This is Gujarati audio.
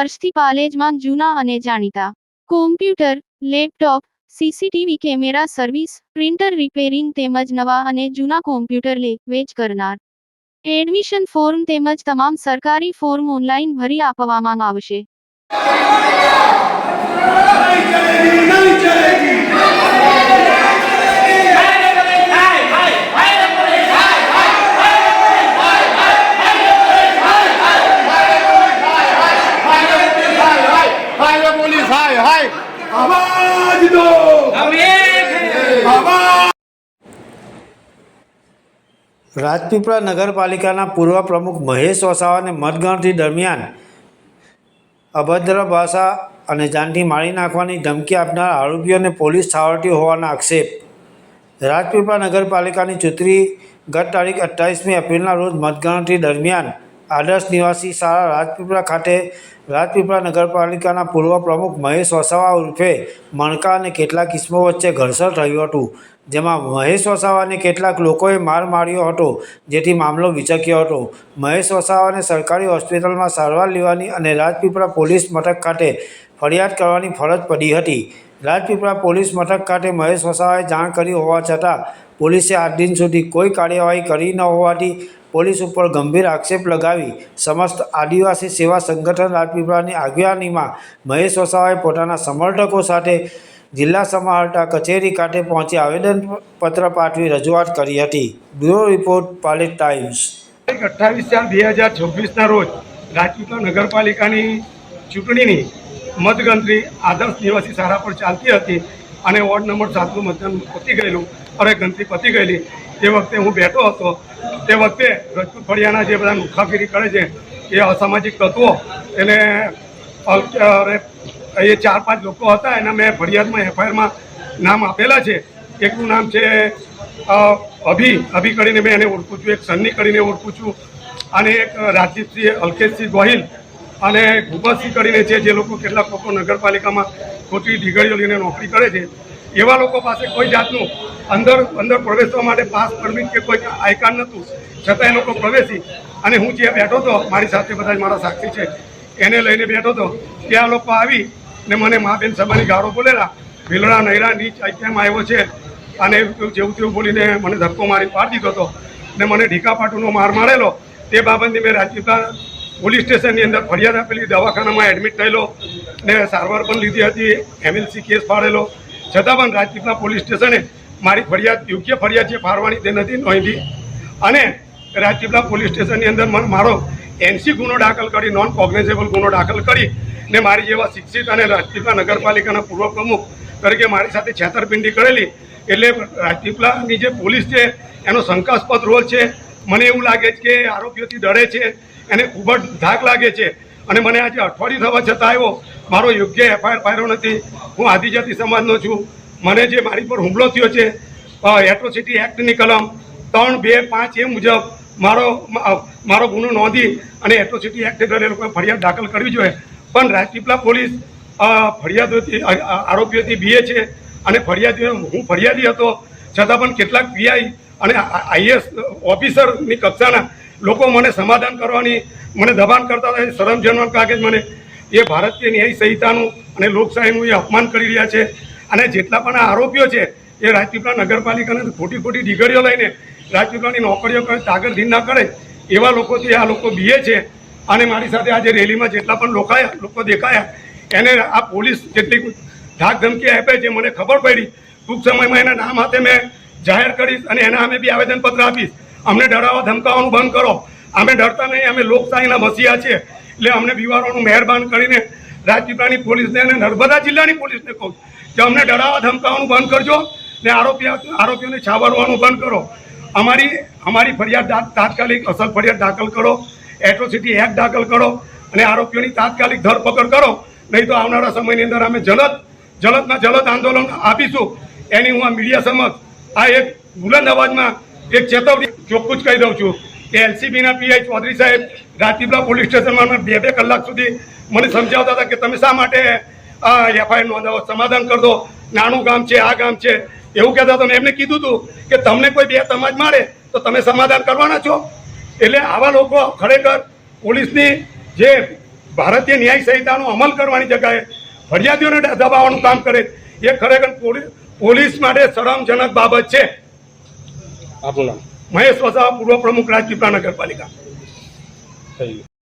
વર્ષથી પાલેજમાં જૂના અને જાણીતા computer, laptop, CCTV camera service, printer repairing તેમજ નવા અને જૂના કોમ્પ્યુટર લે વેચ કરનાર. એડમિશન ફોર્મ તેમજ તમામ સરકારી ફોર્મ ઓનલાઈન ભરી આપવામાં આવશે. રાજપીપળા નગરપાલિકાના પૂર્વ પ્રમુખ મહેશ વસાવાને મતગણતરી દરમિયાન અભદ્ર ભાષા અને જાનથી મારી નાખવાની ધમકી આપનાર આરોપીઓને પોલીસ છાવરતી હોવાના આક્ષેપ. રાજપીપળા નગરપાલિકાની ચૂંટણી ગત તારીખ 28મી એપ્રિલના રોજ મતગણતરી દરમિયાન આદર્શ નિવાસી શાળા રાજપીપળા ખાતે રાજપીપળા નગરપાલિકાના પૂર્વ પ્રમુખ મહેશ વસાવા ઉર્ફે મણકા અને કેટલાક ઇસમો વચ્ચે ઘર્ષણ થયું હતું, જેમાં મહેશ વસાવાને કેટલાક લોકોએ માર માર્યો હતો, જેથી મામલો વિચક્યો હતો. મહેશ વસાવાને સરકારી હોસ્પિટલમાં સારવાર લેવાની અને રાજપીપળા પોલીસ મથક ખાતે ફરિયાદ કરવાની ફરજ પડી હતી. રાજપીપળા પોલીસ મથક ખાતે મહેશ વસાવાએ જાણ કરી હોવા છતાં પોલીસે આજ દિન સુધી કોઈ કાર્યવાહી કરી ન હોવાથી પોલીસ ઉપર ગંભીર આક્ષેપ લગાવી સમસ્ત આદિવાસી સેવા સંગઠન રાજપીપળાની આગેવાનીમાં મહેશ વસાવાએ પોતાના સમર્થકો સાથે જિલ્લા સમાહર્તા કચેરી ખાતે પહોંચી આવેદનપત્ર પાઠવી રજૂઆત કરી હતી. Bureau report, Palej Times. 28/4/2026ના રોજ રાજપીપળા નગરપાલિકાની ચૂંટણીની મતગણતરી આદર્શ નિવાસી શાળા પર ચાલતી હતી અને વોર્ડ નંબર 7નું મતદાન પતી ગયેલું અને ગણતરી પતી ગયેલી. તે વખતે હું બેઠો હતો. તે વખતે રજપૂત ફળિયાના જે બધા લુખાફીરી કરે છે એ અસામાજિક તત્વો એને એ 4-5 લોકો હતા. એના મેં ફરિયાદમાં એફઆઈઆરમાં નામ આપેલા છે. એકનું નામ છે અભી કરીને મેં એને ઓળખું છું, એક સન્ની કરીને ઓળખું છું, અને એક રાજદીપસિંહ અલ્કેશસિંહ ગોહિલ અને ભૂપતસિંહ કરીને છે. જે લોકો કેટલાક લોકો નગરપાલિકામાં ખોટી ડીગરીઓ લઈને નોકરી કરે છે. એવા લોકો પાસે કોઈ જાતનું અંદર પ્રવેશવા માટે પાસ પરમિટ કે કોઈ આઈ કાર્ડ નહોતું, છતાં એ લોકો પ્રવેશી અને હું જે બેઠો હતો, મારી સાથે બધા મારા સાક્ષી છે, એને લઈને બેઠો હતો. ત્યાં લોકો આવી ને મને મા બેન સભાની ગાળો બોલેલા, ભીલડા નૈરા નીચ કેમ આવ્યો છે અને જેવું તેવું બોલીને મને ધક્કો મારી પાડી દીધો હતો ને મને ઢીકાપાટુનો માર મારેલો. તે બાબતની મેં રાજપીપળા પોલીસ સ્ટેશનની અંદર ફરિયાદ આપેલી, દવાખાનામાં એડમિટ થયેલો ને સારવાર પણ લીધી હતી, MLC કેસ ફાડેલો. છતાં પણ રાજપીપળા પોલીસ સ્ટેશને મારી ફરિયાદ યોગ્ય ફરિયાદ છે ફાળવાની તે નથી નોંધી અને રાજપીપળા પોલીસ સ્ટેશનની અંદર મારો NC ગુનો દાખલ કરી, નોન કોગ્નેઝેબલ ગુનો દાખલ કરી ને મારી જેવા શિક્ષિત અને રાજપીપળા નગરપાલિકાના પૂર્વ પ્રમુખ તરીકે મારી સાથે છેતરપિંડી કરેલી. એટલે રાજપીપળાની જે પોલીસ છે એનો શંકાસ્પદ રોલ છે. મને એવું લાગે છે કે આરોપીઓથી ડરે છે, એને ખૂબ જ ધાક લાગે છે અને મને આજે અઠવાડિયું થવા છતાં આવ્યો મારો યોગ્ય એફઆઈઆર ફાળ્યો નથી. હું આદિજાતિ સમાજનો છું. મને જે મારી પર હુમલો થયો છે એટ્રોસિટી એક્ટની કલમ 3, 2, 5 એ મુજબ મારો ગુનો નોંધી અને એટ્રોસિટી એક્ટ હેઠળ એ લોકોએ ફરિયાદ દાખલ કરવી જોઈએ. પણ રાજપીપળા પોલીસ આરોપીઓથી બીએ છે અને હું ફરિયાદી હતો, છતાં પણ કેટલાક પીઆઈ અને IAS ઓફિસરની કક્ષાના લોકો મને સમાધાન કરવાની મને દબાણ કરતા હતા. શરમજનક લાગે મને. એ ભારતીય ન્યાય સંહિતાનું અને લોકશાહીનું એ અપમાન કરી રહ્યા છે. અને જેટલા પણ આ આરોપીઓ છે એ રાજપીપળા નગરપાલિકાને ખોટી ડીગરીઓ લઈને રાજપીપળાની નોકરીઓ કરે, તાગરધીન ના કરે એવા લોકોથી આ લોકો બીએ છે. અને મારી સાથે આજે રેલીમાં જેટલા પણ લોકો દેખાયા એને આ પોલીસ જેટલી ધાક ધમકી આપે છે મને ખબર પડી. ટૂંક સમયમાં એના નામ હાથે મેં જાહેર કરીશ અને એના અમે બી આવેદનપત્ર આપીશ. અમને ડરાવવા ધમકાવવાનું બંધ કરો. અમે ડરતા નહીં, અમે લોકશાહીના મસીહા છીએ. એટલે અમને બીવારોનું મહેરબાન કરીને રાજપીપળાની પોલીસને અને નર્મદા જિલ્લાની પોલીસને કહું કે અમને ડરાવવા ધમકાવવાનું બંધ કરજો ને આરોપીઓને છાવરવાનું બંધ કરો. અમારી ફરિયાદ તાત્કાલિક અસલ ફરિયાદ દાખલ કરો, એટ્રોસિટી એક્ટ દાખલ કરો અને આરોપીઓની તાત્કાલિક ધરપકડ કરો. નહીં તો આવનારા સમયની અંદર અમે જલદમાં જલદ આંદોલન આપીશું. એની હું આ મીડિયા સમક્ષ આ એક બુલંદ અવાજમાં એક ચેતવણી ચોખ્ખું જ કહી દઉં છું કે LCBના પીઆઈ ચૌધરી સાહેબ રાજપીપળા પોલીસ સ્ટેશનમાં 2 કલાક સુધી મને સમજાવતા હતા કે તમે શા માટે એફઆઈઆર નોંધાવો, સમાધાન કરી દો, નાનું ગામ છે, આ ગામ છે, એવું કહેતા હતા. મેં એમને કીધું હતું કે તમને કોઈ 2 સમાજ મારે તો તમે સમાધાન કરવાના છો. એટલે આવા લોકો ખરેખર પોલીસની જે ભારતીય ન્યાય સંહિતાનો અમલ કરવાની જગ્યાએ ફરિયાદીઓને દબાવવાનું કામ કરે એ ખરેખર પોલીસ માટે શરમજનક બાબત છે. આપનું નામ? મહેશ વસાવા, પૂર્વ પ્રમુખ રાજપીપળા નગરપાલિકા. થઈ ગયું.